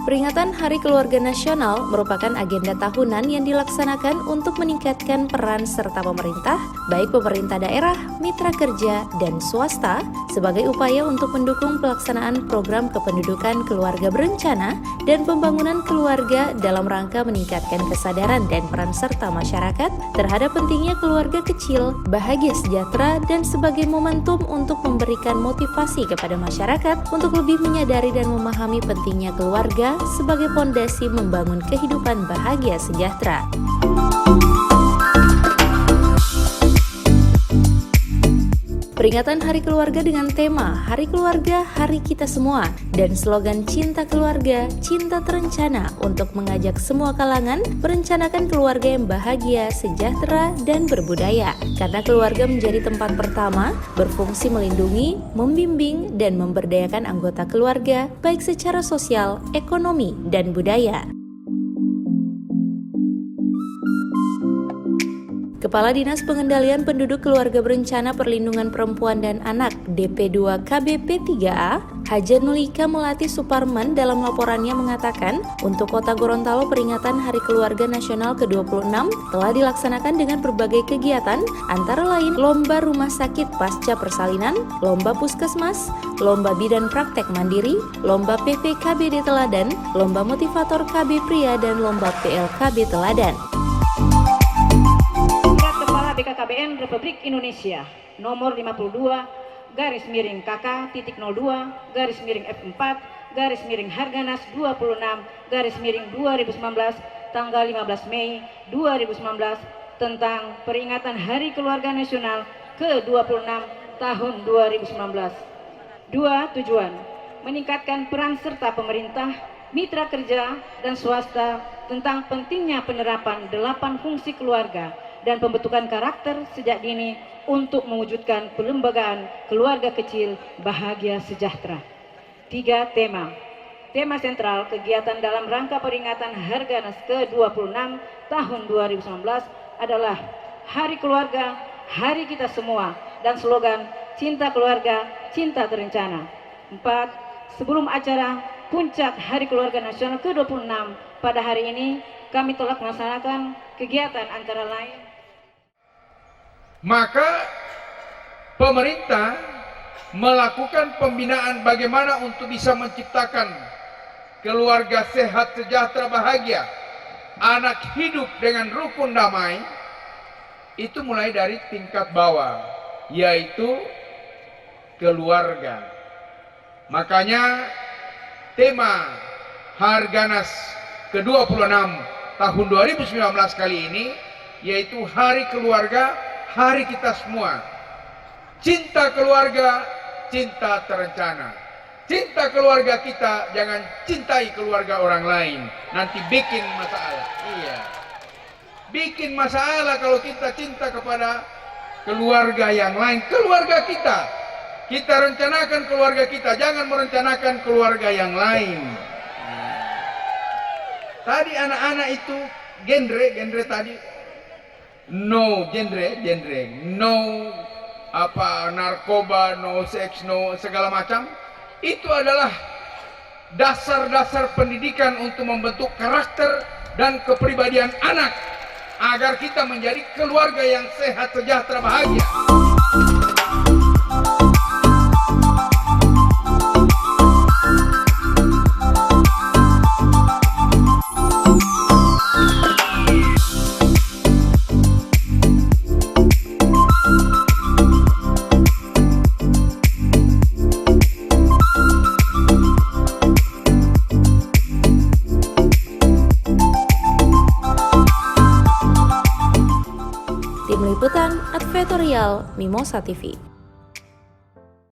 Peringatan Hari Keluarga Nasional merupakan agenda tahunan yang dilaksanakan untuk meningkatkan peran serta pemerintah, baik pemerintah daerah, mitra kerja, dan swasta, sebagai upaya untuk mendukung pelaksanaan program kependudukan keluarga berencana dan pembangunan keluarga dalam rangka meningkatkan kesadaran dan peran serta masyarakat terhadap pentingnya keluarga kecil, bahagia sejahtera, dan sebagai momentum untuk memberikan motivasi kepada masyarakat untuk lebih menyadari dan memahami pentingnya keluarga sebagai fondasi membangun kehidupan bahagia sejahtera. Peringatan Hari Keluarga dengan tema Hari Keluarga, Hari Kita Semua dan slogan Cinta Keluarga, Cinta Terencana untuk mengajak semua kalangan merencanakan keluarga yang bahagia, sejahtera, dan berbudaya. Karena keluarga menjadi tempat pertama berfungsi melindungi, membimbing, dan memberdayakan anggota keluarga baik secara sosial, ekonomi, dan budaya. Kepala Dinas Pengendalian Penduduk Keluarga Berencana Perlindungan Perempuan dan Anak DP2 KBP 3A, Haja Nulika Melati Suparman dalam laporannya mengatakan, untuk Kota Gorontalo peringatan Hari Keluarga Nasional ke-26 telah dilaksanakan dengan berbagai kegiatan, antara lain lomba rumah sakit pasca persalinan, lomba puskesmas, lomba bidan praktek mandiri, lomba PPKBD Teladan, lomba motivator KB Pria, dan lomba PLKB Teladan. BKKBN Republik Indonesia nomor 52 garis miring KK titik 02 garis miring F4 garis miring Harganas 26 garis miring 2019 tanggal 15 Mei 2019 tentang peringatan Hari Keluarga Nasional ke-26 tahun 2019. 2. Tujuan: meningkatkan peran serta pemerintah, mitra kerja, dan swasta tentang pentingnya penerapan 8 fungsi keluarga dan pembentukan karakter sejak dini untuk mewujudkan pelembagaan keluarga kecil bahagia sejahtera. 3. Tema sentral kegiatan dalam rangka peringatan Harganas ke-26 tahun 2019 adalah Hari Keluarga, Hari Kita Semua, dan slogan Cinta Keluarga, Cinta Terencana. 4. Sebelum acara Puncak Hari Keluarga Nasional ke-26 pada hari ini, kami telah melaksanakan kegiatan antara lain. Maka pemerintah melakukan pembinaan bagaimana untuk bisa menciptakan keluarga sehat, sejahtera, bahagia, anak hidup dengan rukun damai. Itu mulai dari tingkat bawah, yaitu keluarga. Makanya tema Harganas ke-26 tahun 2019 kali ini yaitu Hari Keluarga, Hari Kita Semua. Cinta keluarga, cinta terencana. Cinta keluarga kita, jangan cintai keluarga orang lain. Nanti bikin masalah. Iya. Bikin masalah kalau kita cinta kepada keluarga yang lain. Keluarga kita. Kita rencanakan keluarga kita, jangan merencanakan keluarga yang lain. Tadi anak-anak itu genre tadi no genre, no narkoba, no seks, no segala macam. Itu adalah dasar-dasar pendidikan untuk membentuk karakter dan kepribadian anak agar kita menjadi keluarga yang sehat, sejahtera, bahagia. Tim Liputan Advertorial Mimosa TV.